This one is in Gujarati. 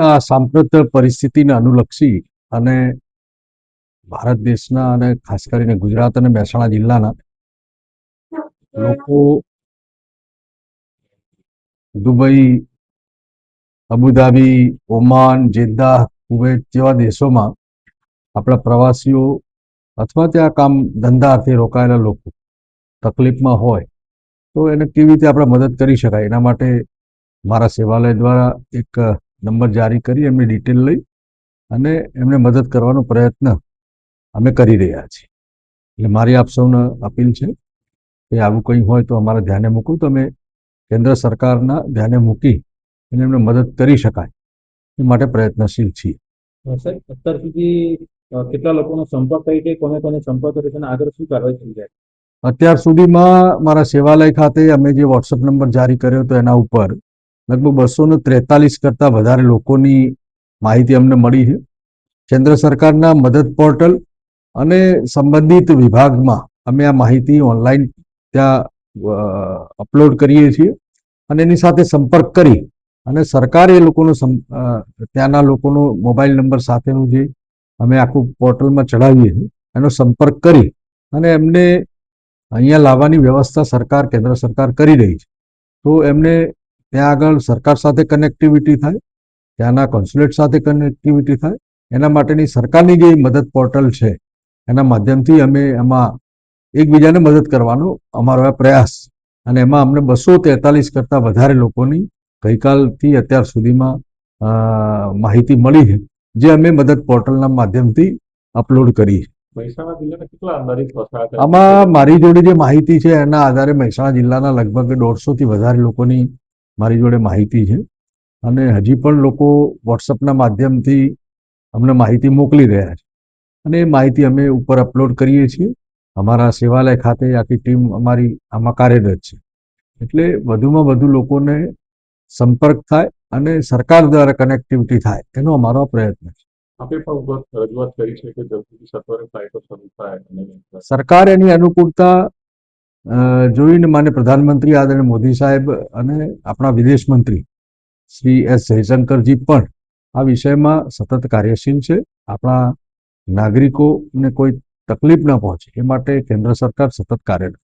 આ સાંપ્રત પરિસ્થિતિને અનુલક્ષી અને ભારત દેશના અને ખાસ કરીને ગુજરાત અને મહેસાણા જિલ્લાના લોકો Dubai, Abu Dhabi, Oman, Jeddah, Kuwait જેવા દેશોમાં આપણા પ્રવાસીઓ અથવા ત્યાં કામ ધંધાર્થે રોકાયેલા લોકો તકલીફમાં હોય તો એને કેવી રીતે આપણે મદદ કરી શકાય એના માટે મારા સેવાલય દ્વારા એક નંબર જારી કરી એમની ડિટેલ લઈ અને એમને મદદ કરવાનો પ્રયત્ન અમે કરી રહ્યા છીએ. એટલે મારી આપ સૌને અપીલ છે કે આવું કંઈ હોય તો અમારા ધ્યાને મૂકવું તો અમે કેન્દ્ર સરકારના ધ્યાને મૂકી અને એમને મદદ કરી શકાય એ માટે પ્રયત્નશીલ છીએ. સાહેબ, અત્યાર સુધી કેટલા લોકોનો સંપર્ક કરી છે, કોને કોને સંપર્ક કર્યો છે અને આગળ શું કાર્યવાહી થઈ જાય? અત્યાર સુધીમાં મારા સેવાલય ખાતે અમે જે વોટ્સઅપ નંબર જારી કર્યો હતો એના ઉપર લગભગ 243 કરતાં વધારે લોકોની માહિતી અમને મળી છે. કેન્દ્ર સરકારના મદદ પોર્ટલ અને સંબંધિત વિભાગમાં અમે આ માહિતી ઓનલાઈન ત્યાં અપલોડ કરીએ છીએ અને એની સાથે સંપર્ક કરી અને સરકારે એ લોકોનો ત્યાંના લોકોનો મોબાઈલ નંબર સાથેનું જે અમે આખું પોર્ટલમાં ચડાવીએ છીએ એનો સંપર્ક કરી અને એમને અહીંયા લાવવાની વ્યવસ્થા સરકાર, કેન્દ્ર સરકાર કરી રહી છે. તો એમને ત્યાં આગળ સરકાર સાથે કનેક્ટિવિટી થાય, ત્યાંના કોન્સ્યુલેટ સાથે કનેક્ટિવિટી થાય, એના માટેની સરકારની જે મદદ પોર્ટલ છે એના માધ્યમથી અમે એમાં એકબીજાને મદદ કરવાનો અમારો આ પ્રયાસ અને એમાં અમને 243 કરતાં વધારે લોકોની ગઈકાલથી અત્યાર સુધીમાં માહિતી મળી છે જે અમે મદદ પોર્ટલના માધ્યમથી અપલોડ કરી છે. મહેસાણા જિલ્લાના કેટલા અંદાજિત વસાહત? આમાં મારી જોડે જે માહિતી છે એના આધારે મહેસાણા જિલ્લાના લગભગ 150થી વધારે લોકોની મારી જોડે માહિતી છે અને હજી પણ લોકો વોટ્સઅપના માધ્યમથી અમને માહિતી મોકલી રહ્યા છે અને એ માહિતી અમે ઉપર અપલોડ કરીએ છીએ. અમારા સેવાલય ખાતે આખી ટીમ અમારી આમાં કાર્યરત છે. એટલે વધુમાં વધુ લોકોને સંપર્ક થાય અને સરકાર દ્વારા કનેક્ટિવિટી થાય એનો અમારો પ્રયત્ન છે. આપે પણ રજૂઆત કરી છે કે જલ્દીથી સત્વરે ફ્લાઇટો શરૂ થાય અને સરકાર એની અનુકૂળતા જોઈને માન્ય પ્રધાનમંત્રી આદરણીય મોદી સાહેબ અને આપણા વિદેશ મંત્રી શ્રી એસ જયશંકરજી પણ આ વિષયમાં સતત કાર્યશીલ છે. આપણા નાગરિકોને કોઈ તકલીફ ન પહોંચે એ માટે કેન્દ્ર સરકાર સતત કાર્યરત